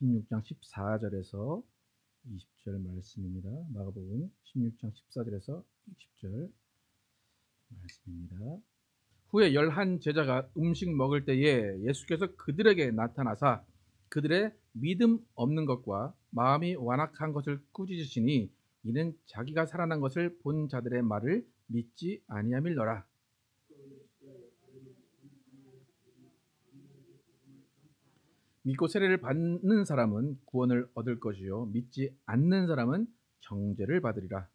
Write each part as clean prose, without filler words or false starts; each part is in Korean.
16장 14절에서 20절 말씀입니다. 마가복음 16장 14절에서 20절 말씀입니다. 후에 11 제자가 음식 먹을 때에 예수께서 그들에게 나타나사 그들의 믿음 없는 것과 마음이 완악한 것을 꾸짖으시니 이는 자기가 살아난 것을 본 자들의 말을 믿지 아니함일러라. 믿고 세례를 받는 사람은 구원을 얻을 것이요 믿지 않는 사람은 정죄를 받으리라.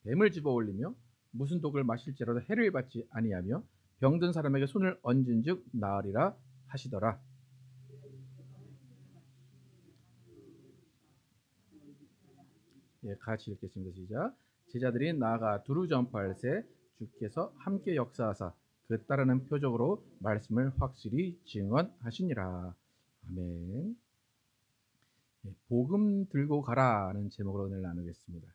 뱀을 집어 올리며 무슨 독을 마실지라도 해를 받지 아니하며 병든 사람에게 손을 얹은즉 나으리라 하시더라. 예, 같이 읽겠습니다. 시작. 제자들이 나아가 두루 전파할세 주께서 함께 역사하사 그 따르는 표적으로 말씀을 확실히 증언하시니라. 아멘. 예, 복음 들고 가라는 제목으로 오늘 나누겠습니다.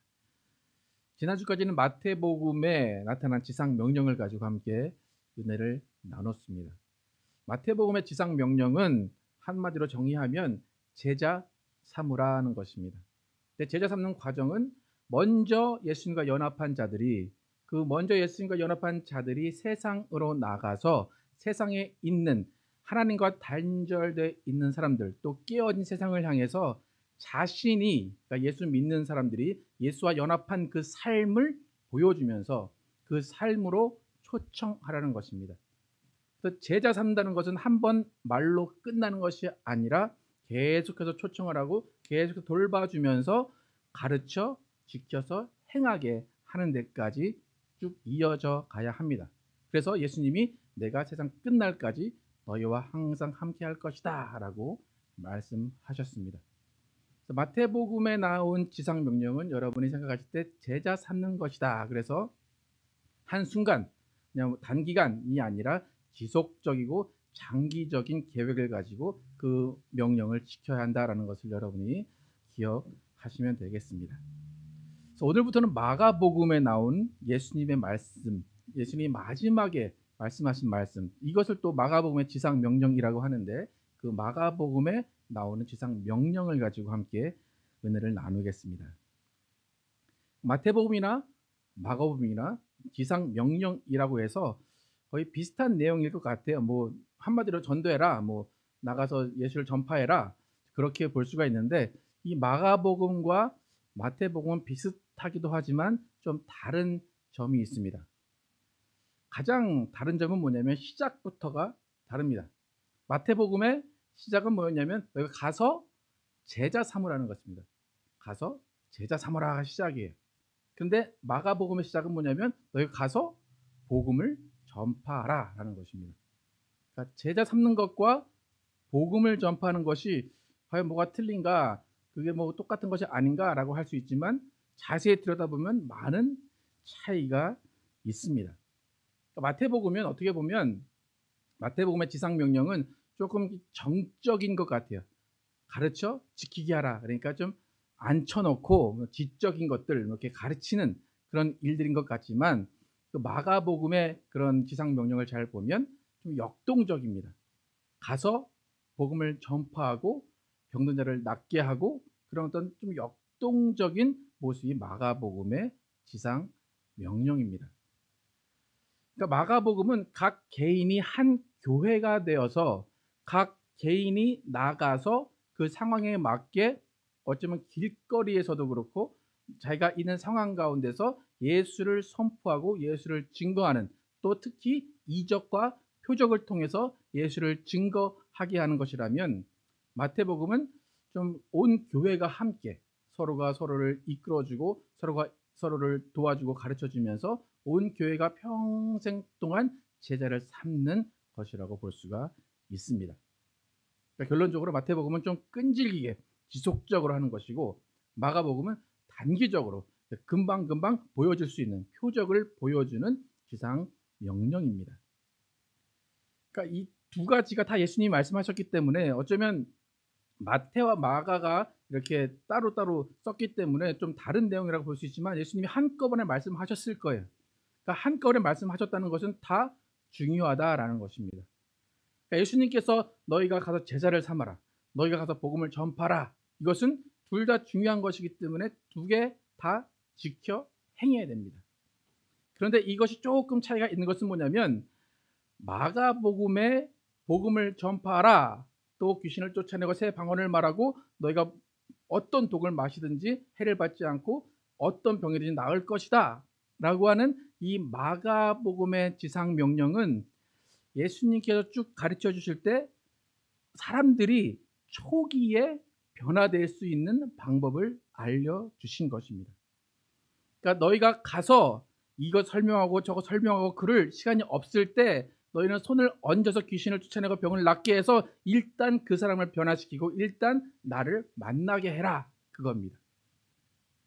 지난주까지는 마태복음에 나타난 지상 명령을 가지고 함께 은혜를 나눴습니다. 마태복음의 지상 명령은 한마디로 정의하면 제자 삼으라는 것입니다. 근데 제자 삼는 과정은 먼저 예수님과 연합한 자들이 세상으로 나가서 세상에 있는 하나님과 단절되어 있는 사람들, 또 깨어진 세상을 향해서 자신이, 그러니까 예수 믿는 사람들이 예수와 연합한 그 삶을 보여주면서 그 삶으로 초청하라는 것입니다. 그래서 제자 삼다는 것은 한 번 말로 끝나는 것이 아니라 계속해서 초청을 하고 계속해서 돌봐주면서 가르쳐 지켜서 행하게 하는 데까지 쭉 이어져 가야 합니다. 그래서 예수님이 내가 세상 끝날까지 너희와 항상 함께 할 것이다 라고 말씀하셨습니다. 마태복음에 나온 지상명령은 여러분이 생각하실 때 제자 삼는 것이다. 그래서 한순간 그냥 단기간이 아니라 지속적이고 장기적인 계획을 가지고 그 명령을 지켜야 한다라는 것을 여러분이 기억하시면 되겠습니다. 그래서 오늘부터는 마가복음에 나온 예수님의 말씀, 예수님이 마지막에 말씀하신 말씀, 이것을 또 마가복음의 지상명령이라고 하는데 그 마가복음에 나오는 지상명령을 가지고 함께 은혜를 나누겠습니다. 마태복음이나 마가복음이나 지상명령이라고 해서 거의 비슷한 내용일 것 같아요. 뭐 한마디로 전도해라, 뭐 나가서 예수를 전파해라, 그렇게 볼 수가 있는데 이 마가복음과 마태복음은 비슷하기도 하지만 좀 다른 점이 있습니다. 가장 다른 점은 뭐냐면 시작부터가 다릅니다. 마태복음의 시작은 뭐였냐면 너희가 가서 제자 삼으라는 것입니다. 가서 제자 삼으라가 시작이에요. 근데 마가복음의 시작은 뭐냐면 너희가 가서 복음을 전파하라 라는 것입니다. 그러니까 제자 삼는 것과 복음을 전파하는 것이 과연 뭐가 틀린가, 그게 뭐 똑같은 것이 아닌가 라고 할 수 있지만 자세히 들여다보면 많은 차이가 있습니다. 그러니까 마태복음은 어떻게 보면 마태복음의 지상명령은 조금 정적인 것 같아요. 가르쳐 지키게 하라. 그러니까 좀 앉혀놓고 지적인 것들 이렇게 가르치는 그런 일들인 것 같지만 그 마가복음의 그런 지상명령을 잘 보면 좀 역동적입니다. 가서 복음을 전파하고 병든 자를 낫게 하고 그런 어떤 좀 역동적인 모습이 마가복음의 지상명령입니다. 그러니까 마가복음은 각 개인이 한 교회가 되어서 각 개인이 나가서 그 상황에 맞게 어쩌면 길거리에서도 그렇고 자기가 있는 상황 가운데서 예수를 선포하고 예수를 증거하는, 또 특히 이적과 표적을 통해서 예수를 증거하게 하는 것이라면 마태복음은 좀 온 교회가 함께 서로가 서로를 이끌어주고 서로가 서로를 도와주고 가르쳐주면서 온 교회가 평생 동안 제자를 삼는 것이라고 볼 수가 있습니다. 그러니까 결론적으로 마태복음은 좀 끈질기게 지속적으로 하는 것이고 마가복음은 단기적으로 금방금방 보여줄 수 있는 표적을 보여주는 지상 명령입니다. 그러니까 이 두 가지가 다 예수님이 말씀하셨기 때문에 어쩌면 마태와 마가가 이렇게 따로따로 썼기 때문에 좀 다른 내용이라고 볼 수 있지만 예수님이 한꺼번에 말씀하셨을 거예요. 그러니까 한꺼번에 말씀하셨다는 것은 다 중요하다라는 것입니다. 그러니까 예수님께서 너희가 가서 제자를 삼아라, 너희가 가서 복음을 전파라, 이것은 둘 다 중요한 것이기 때문에 두 개 다 지켜 행해야 됩니다. 그런데 이것이 조금 차이가 있는 것은 뭐냐면, 마가복음에 복음을 전파하라, 또 귀신을 쫓아내고 새 방언을 말하고 너희가 어떤 독을 마시든지 해를 받지 않고 어떤 병이든지 나을 것이다 라고 하는 이 마가복음의 지상 명령은 예수님께서 쭉 가르쳐 주실 때 사람들이 초기에 변화될 수 있는 방법을 알려주신 것입니다. 그러니까 너희가 가서 이거 설명하고 저거 설명하고 그럴 시간이 없을 때 너희는 손을 얹어서 귀신을 쫓아내고 병을 낫게 해서 일단 그 사람을 변화시키고 일단 나를 만나게 해라, 그겁니다.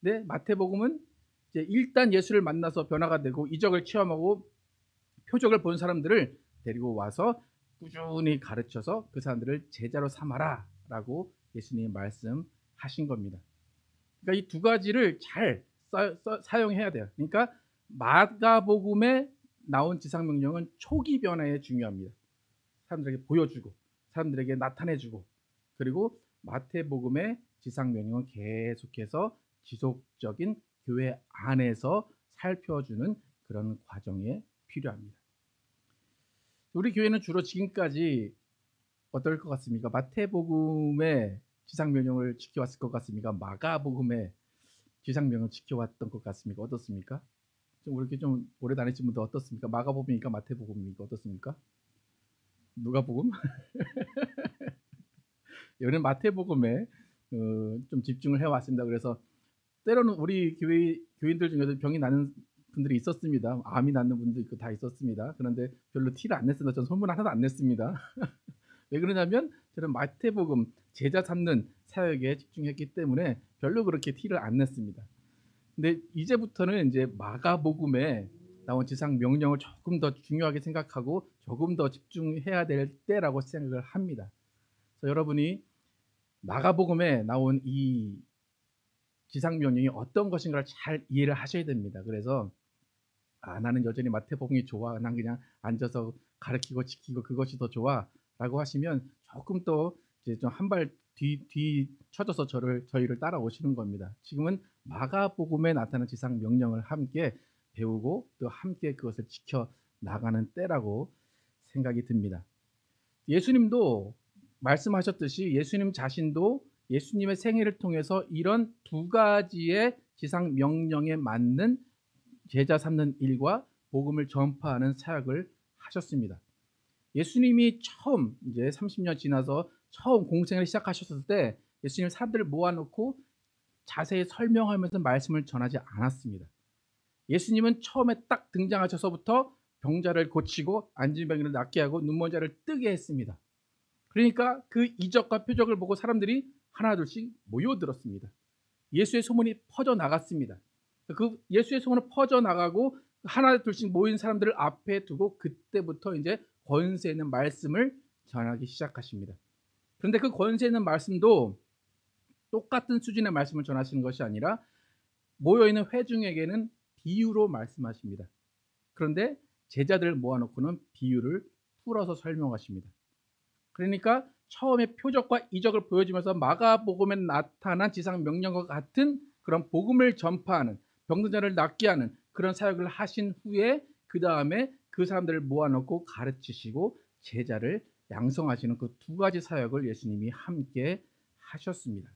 네, 마태복음은 이제 일단 예수를 만나서 변화가 되고 이적을 체험하고 표적을 본 사람들을 데리고 와서 꾸준히 가르쳐서 그 사람들을 제자로 삼아라 라고 예수님이 말씀하신 겁니다. 그러니까 이 두 가지를 잘 사용해야 돼요. 그러니까 마가복음에 나온 지상명령은 초기 변화에 중요합니다. 사람들에게 보여주고 사람들에게 나타내주고, 그리고 마태복음의 지상명령은 계속해서 지속적인 교회 안에서 살펴주는 그런 과정에 필요합니다. 우리 교회는 주로 지금까지 어떨 것 같습니까? 마태복음의 지상명령을 지켜왔을 것 같습니까? 마가복음의 지상명령을 지켜왔던 것 같습니까? 어떻습니까? 좀 이렇게 좀 오래 다니신 분들 어떻습니까? 마가복음입니까? 마태복음입니까? 어떻습니까? 누가복음? 이번엔 마태복음에 좀 집중을 해왔습니다. 그래서 때로는 우리 교인들 중에도 병이 나는 분들이 있었습니다. 암이 낫는 분도 있고 다 있었습니다. 그런데 별로 티를 안 냈습니다. 저는 소문 하나도 안 냈습니다. 왜 그러냐면 저는 마태복음 제자 삼는 사역에 집중했기 때문에 별로 그렇게 티를 안 냈습니다. 근데 이제부터는 이제 마가복음에 나온 지상 명령을 조금 더 중요하게 생각하고 조금 더 집중해야 될 때라고 생각을 합니다. 그래서 여러분이 마가복음에 나온 이 지상 명령이 어떤 것인가를 잘 이해를 하셔야 됩니다. 그래서 나는 여전히 마태복음이 좋아, 난 그냥 앉아서 가르치고 지키고 그것이 더 좋아라고 하시면 조금 또 이제 좀 한 발 뒤 쳐져서 저희를 따라오시는 겁니다. 지금은 마가복음에 나타난 지상 명령을 함께 배우고 또 함께 그것을 지켜 나가는 때라고 생각이 듭니다. 예수님도 말씀하셨듯이 예수님 자신도 예수님의 생애를 통해서 이런 두 가지의 지상 명령에 맞는 제자 삼는 일과 복음을 전파하는 사역을 하셨습니다. 예수님이 처음 이제 30년 지나서 처음 공생을 시작하셨을 때 예수님 사람들을 모아놓고 자세히 설명하면서 말씀을 전하지 않았습니다. 예수님은 처음에 딱 등장하셔서부터 병자를 고치고 앉은 병인을 낫게 하고 눈먼 자를 뜨게 했습니다. 그러니까 그 이적과 표적을 보고 사람들이 하나둘씩 모여들었습니다. 예수의 소문이 퍼져나갔습니다. 그 예수의 소문이 퍼져나가고 하나둘씩 모인 사람들을 앞에 두고 그때부터 이제 권세 있는 말씀을 전하기 시작하십니다. 그런데 그 권세 있는 말씀도 똑같은 수준의 말씀을 전하시는 것이 아니라 모여있는 회중에게는 비유로 말씀하십니다. 그런데 제자들을 모아놓고는 비유를 풀어서 설명하십니다. 그러니까 처음에 표적과 이적을 보여주면서 마가복음에 나타난 지상 명령과 같은 그런 복음을 전파하는, 병든 자를 낫게 하는 그런 사역을 하신 후에 그 다음에 그 사람들을 모아놓고 가르치시고 제자를 양성하시는 그 두 가지 사역을 예수님이 함께 하셨습니다.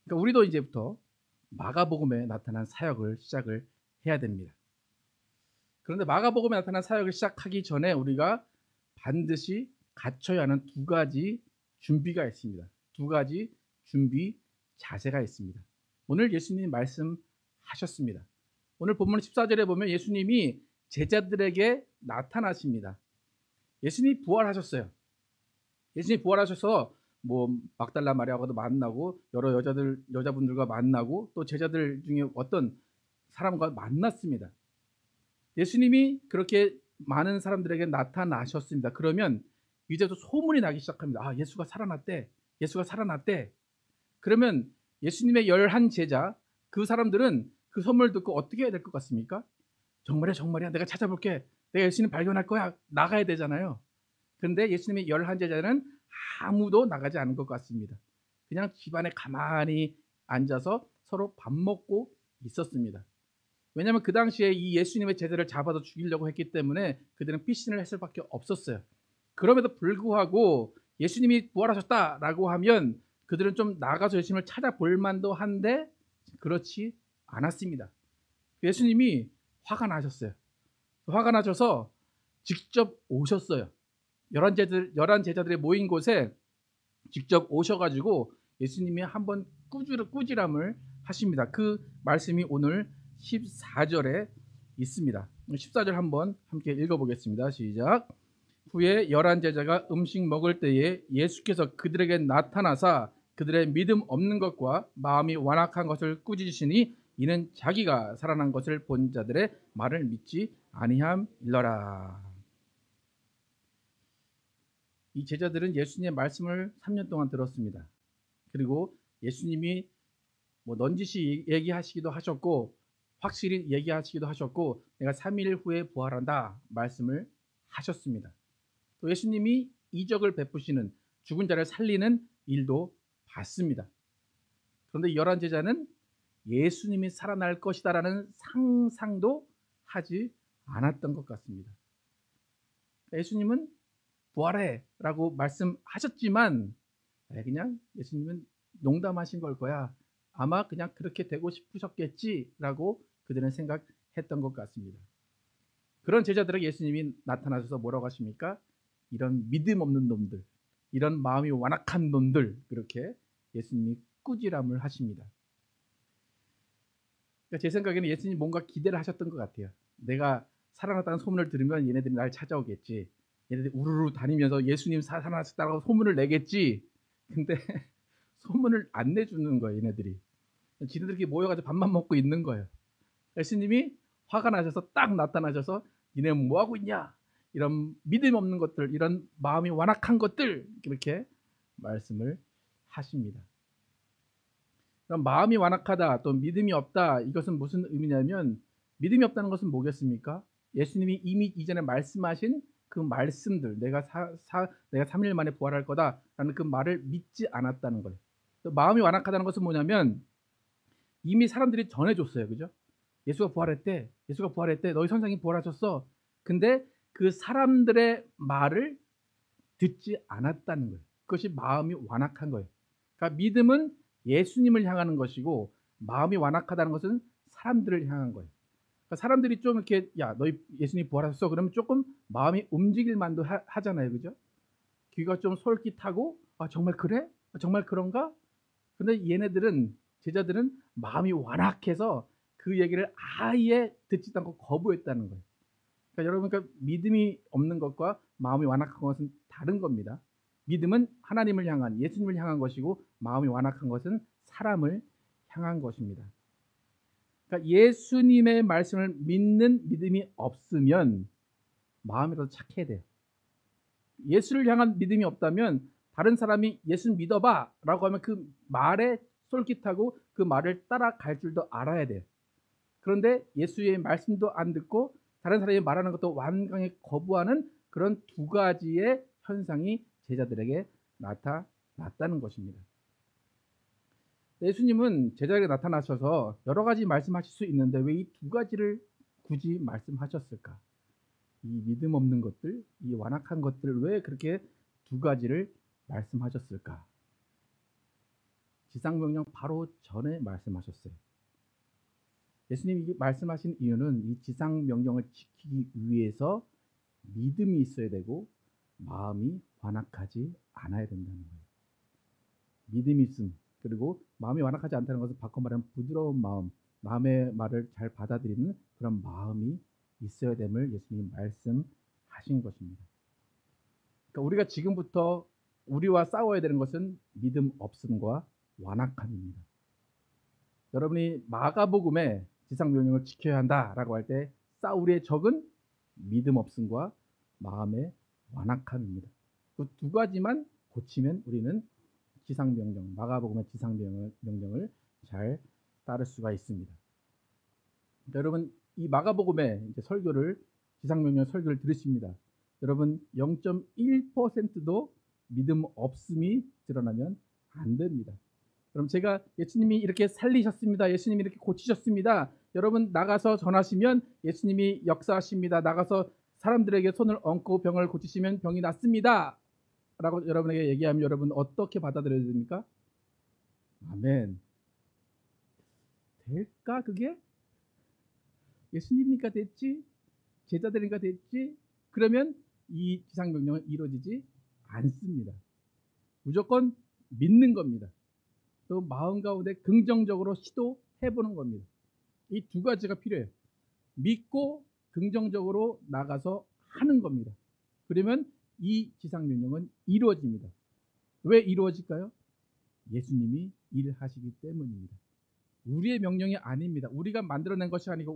그러니까 우리도 이제부터 마가복음에 나타난 사역을 시작을 해야 됩니다. 그런데 마가복음에 나타난 사역을 시작하기 전에 우리가 반드시 갖춰야 하는 두 가지 준비가 있습니다. 두 가지 준비 자세가 있습니다. 오늘 예수님이 말씀하셨습니다. 오늘 본문 14절에 보면 예수님이 제자들에게 나타나십니다. 예수님이 부활하셨어요. 예수님이 부활하셔서 뭐 막달라 마리아와도 만나고 여러 여자분들과 만나고 또 제자들 중에 어떤 사람과 만났습니다. 예수님이 그렇게 많은 사람들에게 나타나셨습니다. 그러면 이제도 소문이 나기 시작합니다. 예수가 살아났대. 예수가 살아났대. 그러면 예수님의 11 제자, 그 사람들은 그 소문을 듣고 어떻게 해야 될 것 같습니까? 정말이야, 정말이야. 내가 찾아볼게. 내가 예수님 발견할 거야. 나가야 되잖아요. 그런데 예수님의 11제자는 아무도 나가지 않은 것 같습니다. 그냥 집안에 가만히 앉아서 서로 밥 먹고 있었습니다. 왜냐하면 그 당시에 이 예수님의 제자를 잡아서 죽이려고 했기 때문에 그들은 피신을 했을 밖에 없었어요. 그럼에도 불구하고 예수님이 부활하셨다라고 하면 그들은 좀 나가서 예수님을 찾아볼 만도 한데 그렇지 않았습니다. 예수님이 화가 나셨어요. 화가 나셔서 직접 오셨어요. 11제자들이 모인 곳에 직접 오셔가지고 예수님이 한번 꾸지람을 하십니다. 그 말씀이 오늘 14절에 있습니다. 14절 한번 함께 읽어보겠습니다. 시작. 후에 11제자가 음식 먹을 때에 예수께서 그들에게 나타나사 그들의 믿음 없는 것과 마음이 완악한 것을 꾸짖으시니 이는 자기가 살아난 것을 본 자들의 말을 믿지 아니함일러라. 이 제자들은 예수님의 말씀을 3년 동안 들었습니다. 그리고 예수님이 넌지시 얘기하시기도 하셨고 확실히 얘기하시기도 하셨고 내가 3일 후에 부활한다 말씀을 하셨습니다. 또 예수님이 이적을 베푸시는 죽은 자를 살리는 일도 봤습니다. 그런데 11제자는 예수님이 살아날 것이다라는 상상도 하지 않았던 것 같습니다. 예수님은 부활해 라고 말씀하셨지만 그냥 예수님은 농담하신 걸 거야. 아마 그냥 그렇게 되고 싶으셨겠지라고 그들은 생각했던 것 같습니다. 그런 제자들에게 예수님이 나타나셔서 뭐라고 하십니까? 이런 믿음 없는 놈들, 이런 마음이 완악한 놈들, 그렇게 예수님이 꾸지람을 하십니다. 그러니까 제 생각에는 예수님이 뭔가 기대를 하셨던 것 같아요. 내가 살아났다는 소문을 들으면 얘네들이 날 찾아오겠지. 얘네들이 우르르 다니면서 예수님 살아나셨다고 소문을 내겠지. 근데 소문을 안 내주는 거예요. 얘네들이. 지네들끼리 모여가지고 밥만 먹고 있는 거예요. 예수님이 화가 나셔서 딱 나타나셔서 니네 뭐하고 있냐. 이런 믿음 없는 것들, 이런 마음이 완악한 것들, 이렇게 말씀을 하십니다. 그럼 마음이 완악하다, 또 믿음이 없다, 이것은 무슨 의미냐면 믿음이 없다는 것은 뭐겠습니까? 예수님이 이미 이전에 말씀하신 그 말씀들, 내가 3일 만에 부활할 거다라는 그 말을 믿지 않았다는 거예요. 또 마음이 완악하다는 것은 뭐냐면 이미 사람들이 전해줬어요. 그죠? 예수가 부활했대. 예수가 부활했대. 너희 선생님이 부활하셨어. 근데 그 사람들의 말을 듣지 않았다는 거예요. 그것이 마음이 완악한 거예요. 그러니까 믿음은 예수님을 향하는 것이고 마음이 완악하다는 것은 사람들을 향한 거예요. 그러니까 사람들이 좀 이렇게 야 너희 예수님 부활하셨어 그러면 조금 마음이 움직일 만도 하잖아요. 그죠? 귀가 좀 솔깃하고 아 정말 그래? 아, 정말 그런가? 근데 얘네들은 제자들은 마음이 완악해서 그 얘기를 아예 듣지도 않고 거부했다는 거예요. 그러니까 여러분 그러니까 믿음이 없는 것과 마음이 완악한 것은 다른 겁니다. 믿음은 하나님을 향한 예수님을 향한 것이고 마음이 완악한 것은 사람을 향한 것입니다. 그러니까 예수님의 말씀을 믿는 믿음이 없으면 마음이라도 착해야 돼요. 예수를 향한 믿음이 없다면 다른 사람이 예수 믿어봐 라고 하면 그 말에 솔깃하고 그 말을 따라갈 줄도 알아야 돼요. 그런데 예수의 말씀도 안 듣고 다른 사람이 말하는 것도 완강히 거부하는 그런 두 가지의 현상이 제자들에게 나타났다는 것입니다. 예수님은 제자에게 나타나셔서 여러 가지 말씀하실 수 있는데 왜 이 두 가지를 굳이 말씀하셨을까? 이 믿음 없는 것들, 이 완악한 것들 왜 그렇게 두 가지를 말씀하셨을까? 지상명령 바로 전에 말씀하셨어요. 예수님이 말씀하신 이유는 이 지상명령을 지키기 위해서 믿음이 있어야 되고 마음이 완악하지 않아야 된다는 거예요. 믿음이 있음 그리고 마음이 완악하지 않다는 것은 바꿔 말하면 부드러운 마음, 남의 말을 잘 받아들이는 그런 마음이 있어야 됨을 예수님이 말씀하신 것입니다. 그러니까 우리가 지금부터 우리와 싸워야 되는 것은 믿음 없음과 완악함입니다. 여러분이 마가복음에 지상명령을 지켜야 한다라고 할 때 우리의 적은 믿음 없음과 마음의 완악함입니다. 그 두 가지만 고치면 우리는 지상명령, 마가복음의 지상명령을 잘 따를 수가 있습니다. 여러분 이 마가복음의 이제 설교를 지상명령 설교를 들으십니다. 여러분 0.1%도 믿음 없음이 드러나면 안 됩니다. 그럼 제가 예수님이 이렇게 살리셨습니다. 예수님이 이렇게 고치셨습니다. 여러분 나가서 전하시면 예수님이 역사하십니다. 나가서 사람들에게 손을 얹고 병을 고치시면 병이 낫습니다. 라고 여러분에게 얘기하면 여러분 어떻게 받아들여야 됩니까? 아멘. 될까 그게? 예수님이니까 됐지? 제자들이니까 됐지? 그러면 이 지상명령은 이루어지지 않습니다. 무조건 믿는 겁니다. 또 마음 가운데 긍정적으로 시도해보는 겁니다. 이 두 가지가 필요해요. 믿고 긍정적으로 나가서 하는 겁니다. 그러면 이 지상명령은 이루어집니다. 왜 이루어질까요? 예수님이 일하시기 때문입니다. 우리의 명령이 아닙니다. 우리가 만들어낸 것이 아니고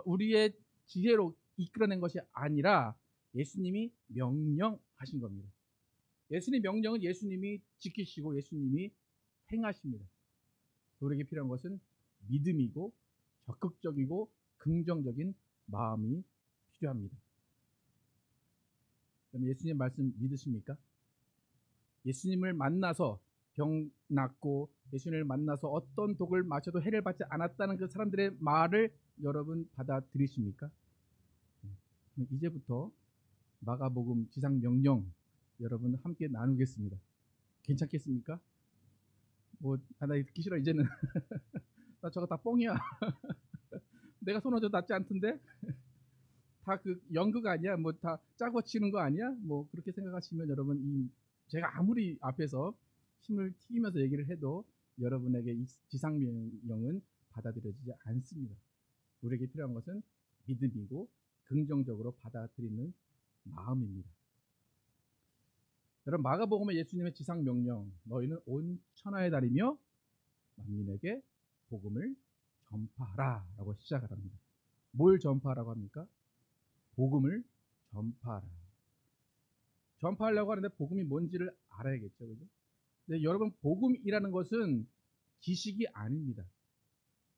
우리의 지혜로 이끌어낸 것이 아니라 예수님이 명령하신 겁니다. 예수님 명령은 예수님이 지키시고 예수님이 행하십니다. 우리에게 필요한 것은 믿음이고 적극적이고 긍정적인 마음이 필요합니다. 그럼 예수님 말씀 믿으십니까? 예수님을 만나서 병 낫고 예수님을 만나서 어떤 독을 마셔도 해를 받지 않았다는 그 사람들의 말을 여러분 받아들이십니까? 이제부터 마가복음 지상명령 여러분 함께 나누겠습니다. 괜찮겠습니까? 나 듣기 싫어 이제는. 나 저거 다 뻥이야. 내가 손 얹어도 낫지 않던데? 다 그 연극 아니야? 다 짜고 치는 거 아니야? 그렇게 생각하시면 여러분 제가 아무리 앞에서 힘을 튀기면서 얘기를 해도 여러분에게 이 지상명령은 받아들여지지 않습니다. 우리에게 필요한 것은 믿음이고 긍정적으로 받아들이는 마음입니다. 여러분 마가복음의 예수님의 지상명령 너희는 온 천하에 다니며 만민에게 복음을 전파하라 라고 시작을 합니다. 뭘 전파하라고 합니까? 복음을 전파하라. 전파하려고 하는데 복음이 뭔지를 알아야겠죠. 그죠? 근데 여러분 복음이라는 것은 지식이 아닙니다.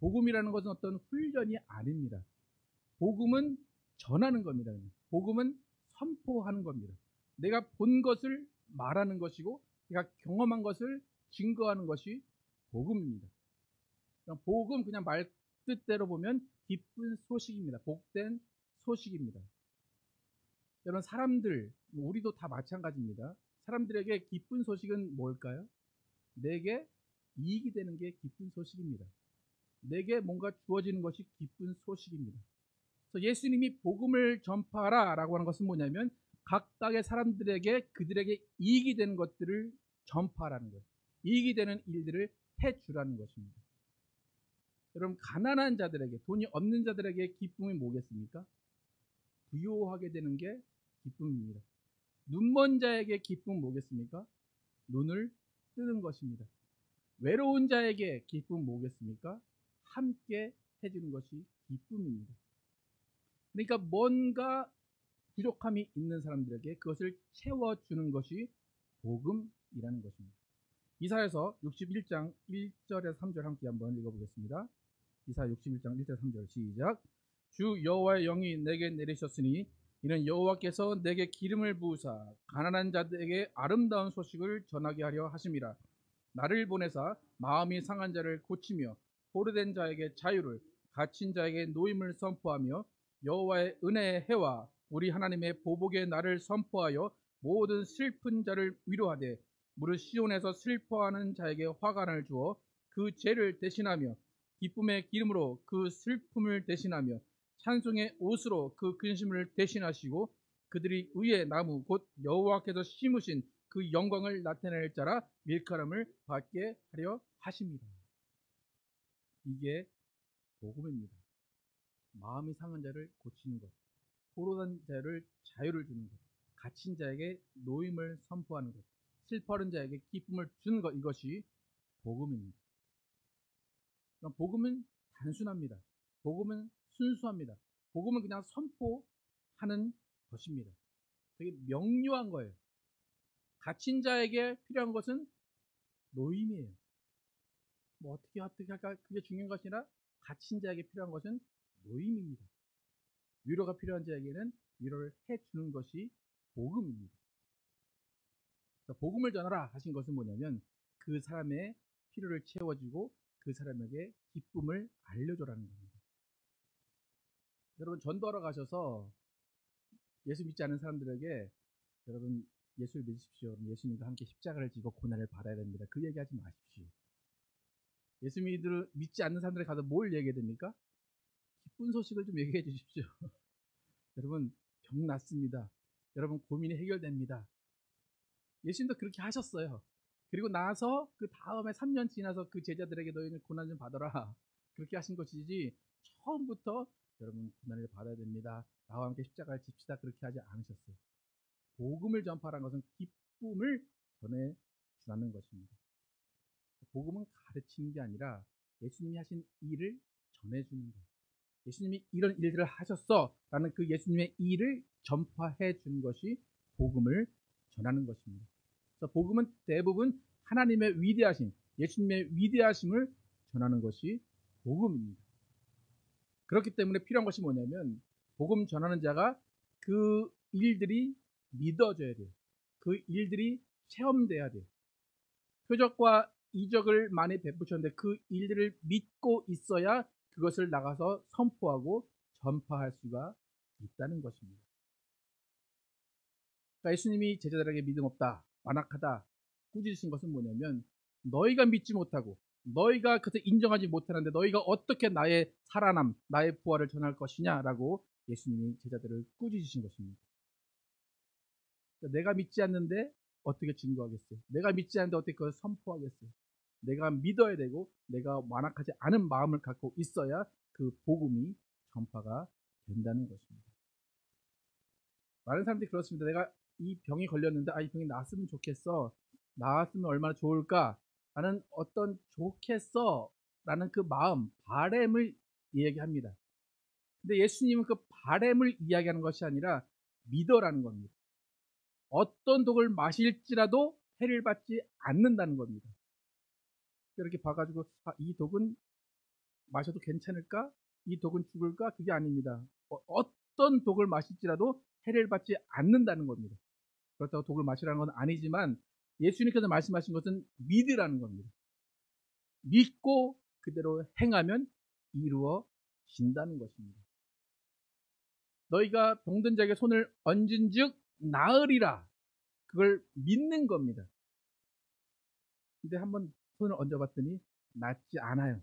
복음이라는 것은 어떤 훈련이 아닙니다. 복음은 전하는 겁니다. 복음은 선포하는 겁니다. 내가 본 것을 말하는 것이고 내가 경험한 것을 증거하는 것이 복음입니다. 복음 그냥 말 뜻대로 보면 기쁜 소식입니다. 복된 소식입니다. 여러분 사람들 우리도 다 마찬가지입니다. 사람들에게 기쁜 소식은 뭘까요? 내게 이익이 되는 게 기쁜 소식입니다. 내게 뭔가 주어지는 것이 기쁜 소식입니다. 그래서 예수님이 복음을 전파하라 라고 하는 것은 뭐냐면 각각의 사람들에게 그들에게 이익이 되는 것들을 전파하라는 거예요. 이익이 되는 일들을 해주라는 것입니다. 여러분 가난한 자들에게 돈이 없는 자들에게 기쁨이 뭐겠습니까? 부요하게 되는 게 기쁨입니다. 눈먼 자에게 기쁨은 뭐겠습니까? 눈을 뜨는 것입니다. 외로운 자에게 기쁨은 뭐겠습니까? 함께 해주는 것이 기쁨입니다. 그러니까 뭔가 부족함이 있는 사람들에게 그것을 채워주는 것이 복음이라는 것입니다. 이사야서 61장 1절에서 3절 함께 한번 읽어보겠습니다. 이사야 61장 1절 3절 시작. 주 여호와의 영이 내게 내리셨으니 이는 여호와께서 내게 기름을 부으사 가난한 자들에게 아름다운 소식을 전하게 하려 하심이라. 나를 보내사 마음이 상한 자를 고치며 포로된 자에게 자유를 갇힌 자에게 노임을 선포하며 여호와의 은혜의 해와 우리 하나님의 보복의 날을 선포하여 모든 슬픈 자를 위로하되 무릇 시온에서 슬퍼하는 자에게 화관을 주어 그 죄를 대신하며 기쁨의 기름으로 그 슬픔을 대신하며 찬송의 옷으로 그 근심을 대신하시고 그들이 의의 나무 곧 여호와께서 심으신 그 영광을 나타낼 자라 밀가람을 받게 하려 하십니다. 이게 복음입니다. 마음이 상한 자를 고치는 것, 포로된 자를 자유를 주는 것, 갇힌 자에게 노임을 선포하는 것, 슬퍼하는 자에게 기쁨을 주는 것, 이것이 복음입니다. 그럼 복음은 단순합니다. 복음은 순수합니다. 복음은 그냥 선포하는 것입니다. 되게 명료한 거예요. 갇힌 자에게 필요한 것은 노임이에요. 어떻게 할까 그게 중요한 것이 아니라 갇힌 자에게 필요한 것은 모임입니다. 위로가 필요한 자에게는 위로를 해주는 것이 복음입니다. 복음을 전하라 하신 것은 뭐냐면 그 사람의 필요를 채워주고 그 사람에게 기쁨을 알려줘라는 겁니다. 여러분 전도하러 가셔서 예수 믿지 않는 사람들에게 여러분 예수를 믿으십시오. 예수님과 함께 십자가를 지고 고난을 받아야 됩니다. 그 얘기하지 마십시오. 예수 믿지 않는 사람들에 가서 뭘 얘기해야 됩니까? 기쁜 소식을 좀 얘기해 주십시오. 여러분 병 낫습니다. 여러분 고민이 해결됩니다. 예수님도 그렇게 하셨어요. 그리고 나서 그 다음에 3년 지나서 그 제자들에게 너희는 고난 좀 받아라 그렇게 하신 것이지 처음부터 여러분 고난을 받아야 됩니다. 나와 함께 십자가를 집시다 그렇게 하지 않으셨어요. 복음을 전파하는 것은 기쁨을 전해주라는 것입니다. 복음은 가르치는 게 아니라 예수님이 하신 일을 전해주는 거예요. 예수님이 이런 일들을 하셨어 라는 그 예수님의 일을 전파해 주는 것이 복음을 전하는 것입니다. 그래서 복음은 대부분 하나님의 위대하심, 예수님의 위대하심을 전하는 것이 복음입니다. 그렇기 때문에 필요한 것이 뭐냐면 복음 전하는 자가 그 일들이 믿어져야 돼요. 그 일들이 체험돼야 돼요. 표적과 이적을 많이 베푸셨는데 그 일들을 믿고 있어야 그것을 나가서 선포하고 전파할 수가 있다는 것입니다. 그러니까 예수님이 제자들에게 믿음 없다, 완악하다, 꾸짖으신 것은 뭐냐면 너희가 믿지 못하고 너희가 그것을 인정하지 못하는데 너희가 어떻게 나의 살아남, 나의 부활을 전할 것이냐라고 예수님이 제자들을 꾸짖으신 것입니다. 그러니까 내가 믿지 않는데 어떻게 증거하겠어요? 내가 믿지 않는데 어떻게 그걸 선포하겠어요? 내가 믿어야 되고 내가 완악하지 않은 마음을 갖고 있어야 그 복음이 전파가 된다는 것입니다. 많은 사람들이 그렇습니다. 내가 이 병이 걸렸는데 이 병이 나았으면 좋겠어. 나았으면 얼마나 좋을까? 라는 어떤 좋겠어 라는 그 마음, 바램을 이야기합니다. 근데 예수님은 그 바램을 이야기하는 것이 아니라 믿어라는 겁니다. 어떤 독을 마실지라도 해를 받지 않는다는 겁니다. 이렇게 봐가지고 이 독은 마셔도 괜찮을까? 이 독은 죽을까? 그게 아닙니다. 어떤 독을 마실지라도 해를 받지 않는다는 겁니다. 그렇다고 독을 마시라는 건 아니지만 예수님께서 말씀하신 것은 믿으라는 겁니다. 믿고 그대로 행하면 이루어진다는 것입니다. 너희가 병든 자에게 손을 얹은 즉 나으리라. 그걸 믿는 겁니다. 근데 한번 손을 얹어봤더니 낫지 않아요.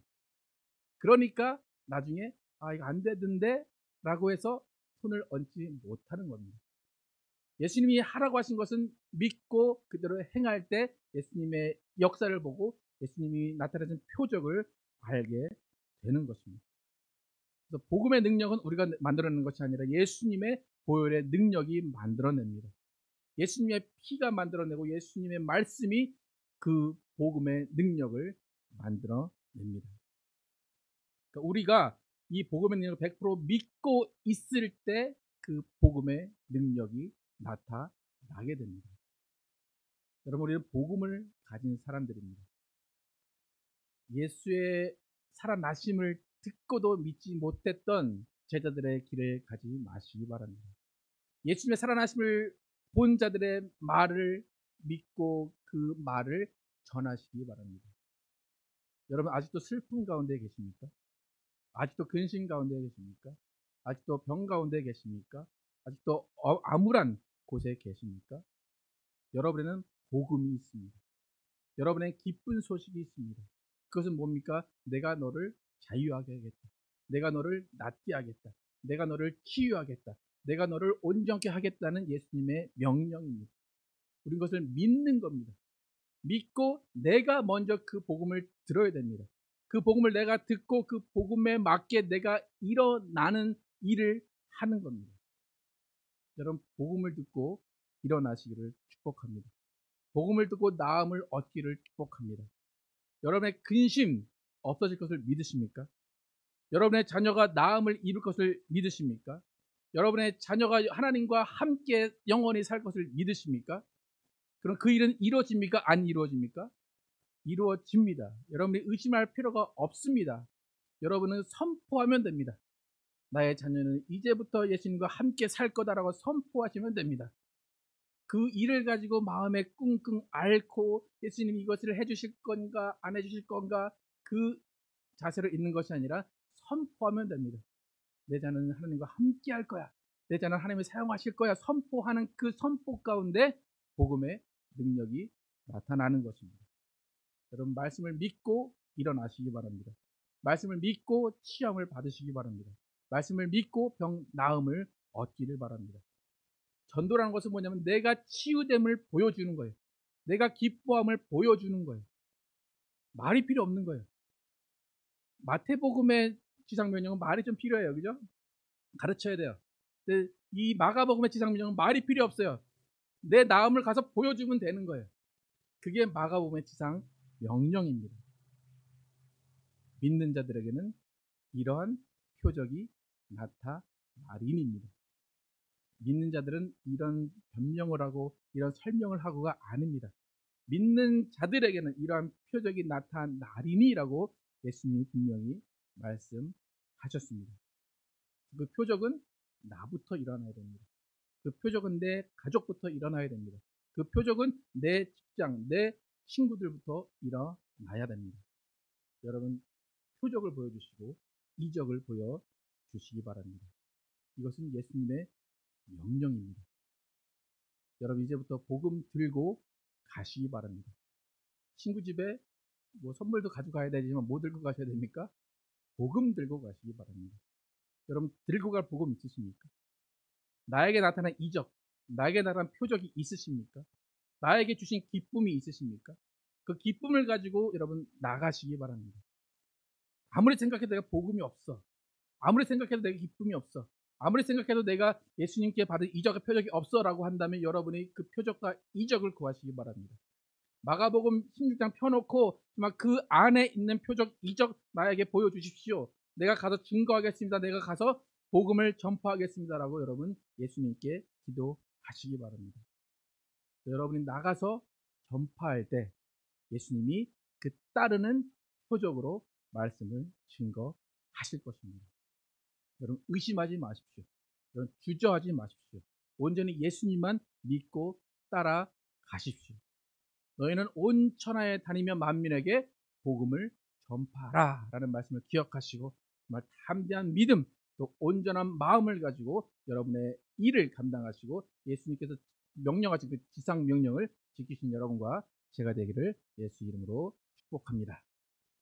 그러니까 나중에 이거 안 되던데 라고 해서 손을 얹지 못하는 겁니다. 예수님이 하라고 하신 것은 믿고 그대로 행할 때 예수님의 역사를 보고 예수님이 나타내신 표적을 알게 되는 것입니다. 그래서 복음의 능력은 우리가 만들어내는 것이 아니라 예수님의 보혈의 능력이 만들어냅니다. 예수님의 피가 만들어내고 예수님의 말씀이 그 복음의 능력을 만들어냅니다. 그러니까 우리가 이 복음의 능력을 100% 믿고 있을 때 그 복음의 능력이 나타나게 됩니다. 여러분 우리는 복음을 가진 사람들입니다. 예수의 살아나심을 듣고도 믿지 못했던 제자들의 길에 가지 마시기 바랍니다. 예수님의 살아나심을 본 자들의 말을 믿고 그 말을 전하시기 바랍니다. 여러분 아직도 슬픔 가운데 계십니까? 아직도 근심 가운데 계십니까? 아직도 병 가운데 계십니까? 아직도 암울한 곳에 계십니까? 여러분에는 복음이 있습니다. 여러분의 기쁜 소식이 있습니다. 그것은 뭡니까? 내가 너를 자유하게 하겠다. 내가 너를 낫게 하겠다. 내가 너를 치유하겠다. 내가 너를 온전케 하겠다는 예수님의 명령입니다. 우리는 그것을 믿는 겁니다. 믿고 내가 먼저 그 복음을 들어야 됩니다. 그 복음을 내가 듣고 그 복음에 맞게 내가 일어나는 일을 하는 겁니다. 여러분 복음을 듣고 일어나시기를 축복합니다. 복음을 듣고 나음을 얻기를 축복합니다. 여러분의 근심 없어질 것을 믿으십니까? 여러분의 자녀가 나음을 이룰 것을 믿으십니까? 여러분의 자녀가 하나님과 함께 영원히 살 것을 믿으십니까? 그럼 그 일은 이루어집니까? 안 이루어집니까? 이루어집니다. 여러분이 의심할 필요가 없습니다. 여러분은 선포하면 됩니다. 나의 자녀는 이제부터 예수님과 함께 살 거다라고 선포하시면 됩니다. 그 일을 가지고 마음에 끙끙 앓고 예수님이 이것을 해주실 건가 안 해주실 건가 그 자세로 있는 것이 아니라 선포하면 됩니다. 내 자녀는 하나님과 함께 할 거야. 내 자녀는 하나님이 사용하실 거야. 선포하는 그 선포 가운데 복음의 능력이 나타나는 것입니다. 여러분 말씀을 믿고 일어나시기 바랍니다. 말씀을 믿고 치유함을 받으시기 바랍니다. 말씀을 믿고 병 나음을 얻기를 바랍니다. 전도라는 것은 뭐냐면 내가 치유됨을 보여주는 거예요. 내가 기뻐함을 보여주는 거예요. 말이 필요 없는 거예요. 마태복음의 지상명령은 말이 좀 필요해요. 그죠? 가르쳐야 돼요. 근데 이 마가복음의 지상명령은 말이 필요 없어요. 내 나음을 가서 보여주면 되는 거예요. 그게 마가복음의 지상명령입니다. 믿는 자들에게는 이러한 표적이 나타나리니입니다. 믿는 자들은 이런 변명을 하고 이런 설명을 하고가 아닙니다. 믿는 자들에게는 이러한 표적이 나타나리니라고 예수님이 분명히 말씀하셨습니다. 그 표적은 나부터 일어나야 됩니다. 그 표적은 내 가족부터 일어나야 됩니다. 그 표적은 내 직장, 내 친구들부터 일어나야 됩니다. 여러분 표적을 보여주시고 이적을 보여주시기 바랍니다. 이것은 예수님의 명령입니다. 여러분 이제부터 복음 들고 가시기 바랍니다. 친구 집에 뭐 선물도 가져가야 되지만 뭐 들고 가셔야 됩니까? 복음 들고 가시기 바랍니다. 여러분 들고 갈 복음 있으십니까? 나에게 나타난 이적, 나에게 나타난 표적이 있으십니까? 나에게 주신 기쁨이 있으십니까? 그 기쁨을 가지고 여러분 나가시기 바랍니다. 아무리 생각해도 내가 복음이 없어. 아무리 생각해도 내가 기쁨이 없어. 아무리 생각해도 내가 예수님께 받은 이적과 표적이 없어라고 한다면 여러분이 그 표적과 이적을 구하시기 바랍니다. 마가복음 16장 펴놓고 막 그 안에 있는 표적, 이적 나에게 보여주십시오. 내가 가서 증거하겠습니다. 내가 가서 복음을 전파하겠습니다라고 여러분 예수님께 기도하시기 바랍니다. 여러분이 나가서 전파할 때 예수님이 그 따르는 표적으로 말씀을 증거하실 것입니다. 여러분 의심하지 마십시오. 여러분 주저하지 마십시오. 온전히 예수님만 믿고 따라가십시오. 너희는 온 천하에 다니며 만민에게 복음을 전파하라 라는 말씀을 기억하시고 정말 담대한 믿음 또 온전한 마음을 가지고 여러분의 일을 감당하시고 예수님께서 명령하신 그 지상 명령을 지키신 여러분과 제가 되기를 예수 이름으로 축복합니다.